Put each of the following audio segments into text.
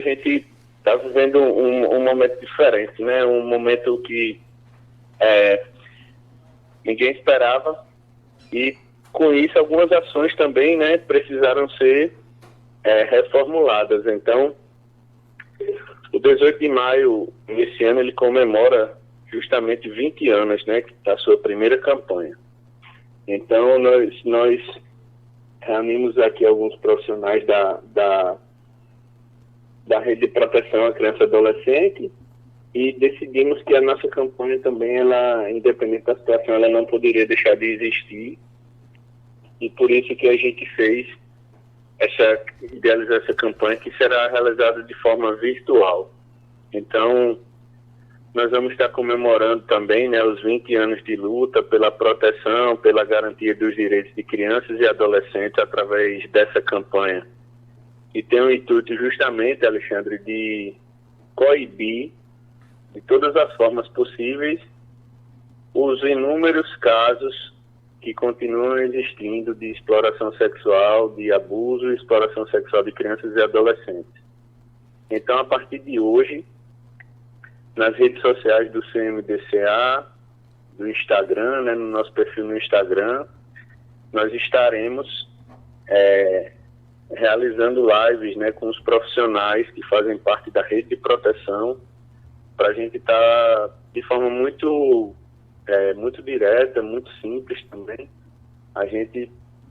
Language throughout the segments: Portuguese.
A gente está vivendo um momento diferente, né? Um momento que ninguém esperava, e com isso algumas ações também, né, precisaram ser reformuladas. Então, o 18 de maio, nesse ano, ele comemora justamente 20 anos, né, da sua primeira campanha. Então, nós reunimos aqui alguns profissionais da Rede de Proteção à Criança e Adolescente e decidimos que a nossa campanha também, ela, independente da situação, ela não poderia deixar de existir. E por isso que a gente idealizou essa campanha, que será realizada de forma virtual. Então, nós vamos estar comemorando também, né, os 20 anos de luta pela proteção, pela garantia dos direitos de crianças e adolescentes através dessa campanha. E tem o intuito justamente, Alexandre, de coibir, de todas as formas possíveis, os inúmeros casos que continuam existindo de exploração sexual, de abuso e exploração sexual de crianças e adolescentes. Então, a partir de hoje, nas redes sociais do CMDCA, do Instagram, né, no nosso perfil no Instagram, nós estaremos realizando lives, né, com os profissionais que fazem parte da rede de proteção, para a gente estar de forma muito direta, muito simples também,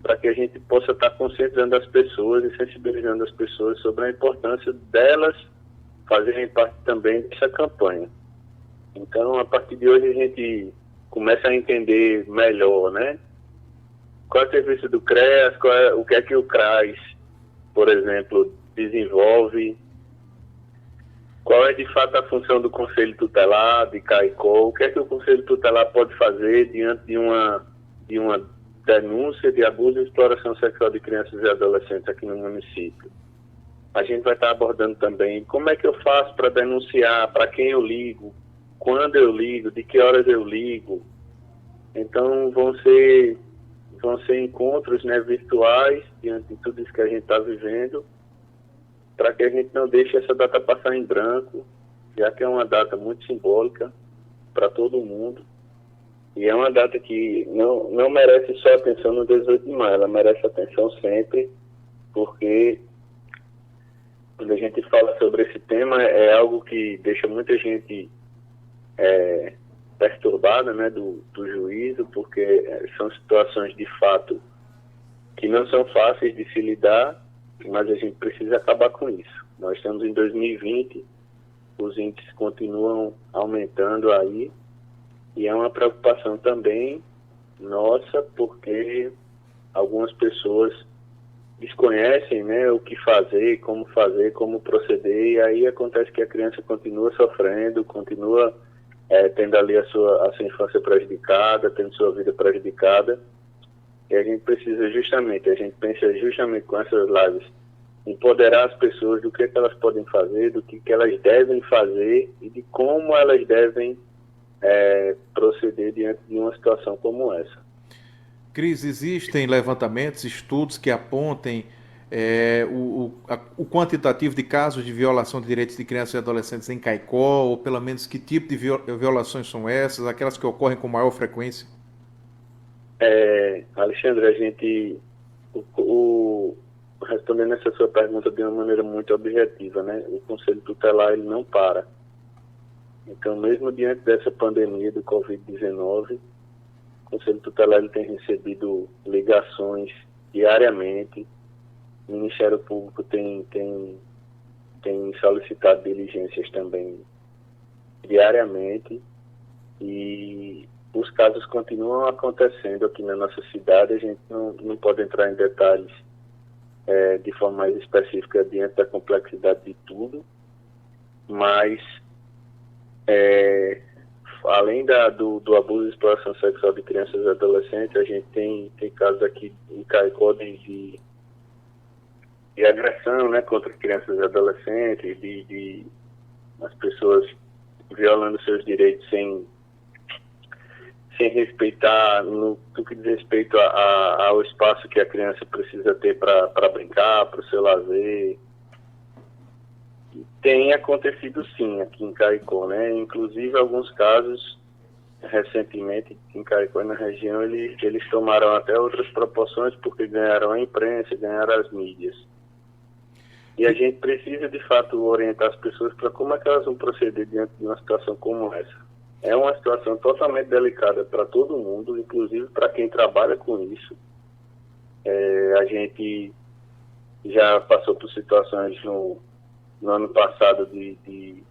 para que a gente possa estar conscientizando as pessoas e sensibilizando as pessoas sobre a importância delas fazerem parte também dessa campanha. Então, a partir de hoje, a gente começa a entender melhor, né? Qual é o serviço do CREAS, o que é que o CRAS, por exemplo, desenvolve, qual é de fato a função do Conselho Tutelar, de CAICO, o que é que o Conselho Tutelar pode fazer diante de uma denúncia de abuso e exploração sexual de crianças e adolescentes aqui no município. A gente vai estar abordando também como é que eu faço para denunciar, para quem eu ligo, quando eu ligo, de que horas eu ligo. Então vão ser encontros, né, virtuais diante de tudo isso que a gente está vivendo, para que a gente não deixe essa data passar em branco, já que é uma data muito simbólica para todo mundo. E é uma data que não merece só atenção no 18 de maio, ela merece atenção sempre, porque quando a gente fala sobre esse tema, é algo que deixa muita gente perturbada, né, do juízo, porque são situações de fato que não são fáceis de se lidar, mas a gente precisa acabar com isso. Nós estamos em 2020, os índices continuam aumentando aí, e é uma preocupação também nossa, porque algumas pessoas desconhecem, né, o que fazer, como proceder, e aí acontece que a criança continua sofrendo, continua tendo ali a sua infância prejudicada, tendo sua vida prejudicada. E a gente pensa justamente com essas lives, empoderar as pessoas do que elas podem fazer, do que elas devem fazer e de como elas devem proceder diante de uma situação como essa. Cris, existem levantamentos, estudos que apontem o quantitativo de casos de violação de direitos de crianças e adolescentes em Caicó, ou pelo menos que tipo de violações são essas, aquelas que ocorrem com maior frequência? Alexandre, a gente, respondendo essa sua pergunta de uma maneira muito objetiva, né? O Conselho Tutelar, ele não para. Então, mesmo diante dessa pandemia do Covid-19, o Conselho Tutelar ele tem recebido ligações diariamente. O Ministério Público tem solicitado diligências também diariamente, e os casos continuam acontecendo aqui na nossa cidade. A gente não pode entrar em detalhes de forma mais específica diante da complexidade de tudo, mas além do abuso e exploração sexual de crianças e adolescentes, a gente tem casos aqui em Caicó de agressão, né, contra crianças e adolescentes, de as pessoas violando seus direitos sem respeitar no que diz respeito ao espaço que a criança precisa ter para brincar, para o seu lazer. Tem acontecido sim aqui em Caicó, né? Inclusive alguns casos recentemente em Caicó e na região eles tomaram até outras proporções porque ganharam a imprensa, ganharam as mídias. E a gente precisa de fato orientar as pessoas para como é que elas vão proceder diante de uma situação como essa. É uma situação totalmente delicada para todo mundo, inclusive para quem trabalha com isso. A gente já passou por situações no ano passado de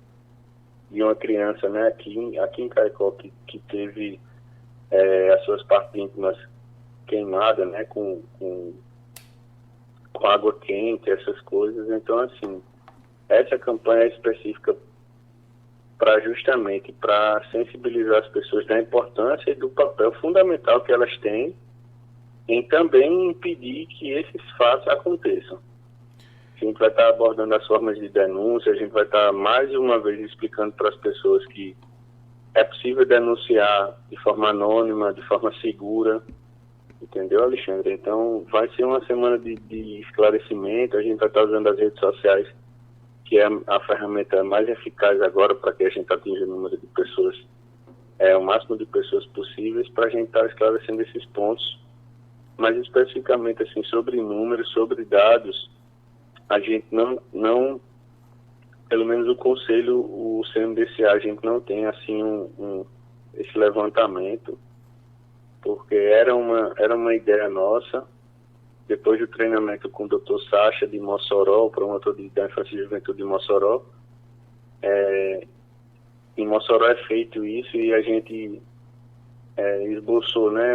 uma criança, né, aqui em Caicó, que teve as suas partes íntimas queimadas, né, com água quente, essas coisas. Então, assim, essa campanha é específica justamente para sensibilizar as pessoas da importância e do papel fundamental que elas têm em também impedir que esses fatos aconteçam. A gente vai estar abordando as formas de denúncia, a gente vai estar mais uma vez explicando para as pessoas que é possível denunciar de forma anônima, de forma segura, entendeu, Alexandre? Então vai ser uma semana de esclarecimento, a gente vai estar usando as redes sociais, que é a ferramenta mais eficaz agora para que a gente atinja o número de pessoas, o máximo de pessoas possíveis, para a gente estar esclarecendo esses pontos, mas especificamente assim, sobre números, sobre dados. A gente não, pelo menos o Conselho, o CMDCA, a gente não tem assim esse levantamento, porque era uma ideia nossa, depois do treinamento com o Dr. Sacha de Mossoró, o promotor da Infância e Juventude de Mossoró. Em Mossoró é feito isso e a gente esboçou, né,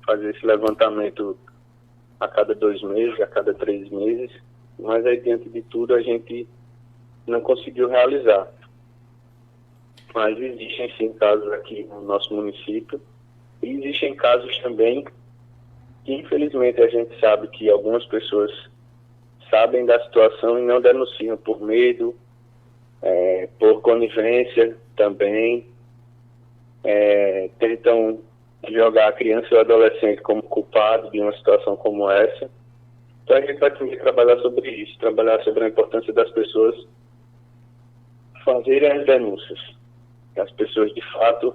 fazer esse levantamento a cada 2 meses, a cada 3 meses, mas aí diante de tudo a gente não conseguiu realizar. Mas existem sim casos aqui no nosso município, e existem casos também que infelizmente a gente sabe que algumas pessoas sabem da situação e não denunciam por medo, por conivência também, tentam jogar a criança e o adolescente como culpado de uma situação como essa. Então a gente vai também trabalhar sobre isso, trabalhar sobre a importância das pessoas fazerem as denúncias. As pessoas, de fato,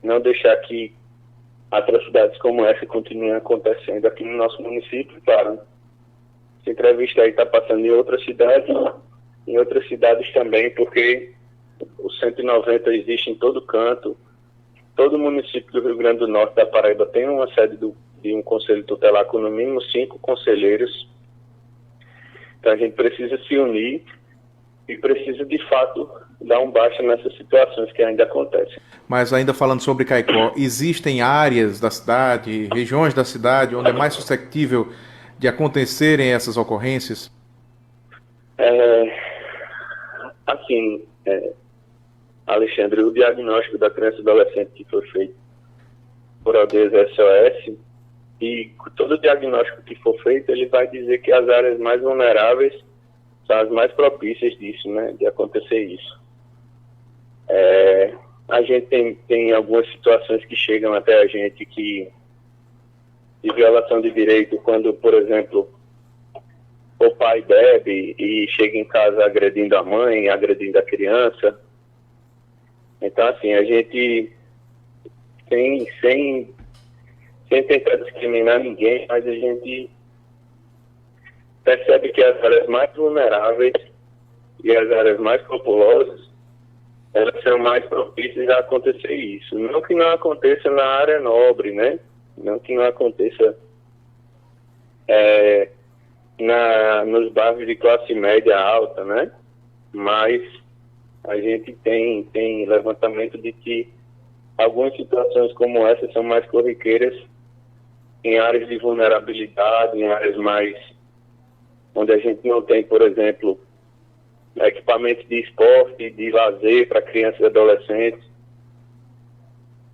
não deixar que atrocidades como essa continuem acontecendo aqui no nosso município. Claro, essa entrevista aí está passando em outras cidades também, porque o 190 existe em todo canto. Todo município do Rio Grande do Norte, da Paraíba, tem uma sede de um conselho tutelar com no mínimo 5 conselheiros. Então a gente precisa se unir e precisa, de fato, dar um basta nessas situações que ainda acontecem. Mas ainda falando sobre Caicó, existem áreas da cidade, regiões da cidade, onde é mais suscetível de acontecerem essas ocorrências? Alexandre, o diagnóstico da criança e adolescente que foi feito por aldeias SOS, e todo diagnóstico que for feito, ele vai dizer que as áreas mais vulneráveis são as mais propícias disso, né, de acontecer isso. A gente tem algumas situações que chegam até a gente de violação de direito, quando, por exemplo, o pai bebe e chega em casa agredindo a mãe, agredindo a criança. Então, assim, a gente sem tentar discriminar ninguém, mas a gente percebe que as áreas mais vulneráveis e as áreas mais populosas, elas são mais propícias a acontecer isso. Não que não aconteça na área nobre, né? Não que não aconteça nos bairros de classe média alta, né? Mas a gente tem levantamento de que algumas situações como essa são mais corriqueiras em áreas de vulnerabilidade, em áreas mais onde a gente não tem, por exemplo, equipamentos de esporte, de lazer para crianças e adolescentes,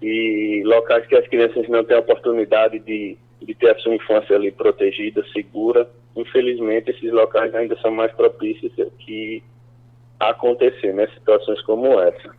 e locais que as crianças não têm a oportunidade de ter a sua infância ali protegida, segura. Infelizmente, esses locais ainda são mais propícios a acontecer, né, situações como essa.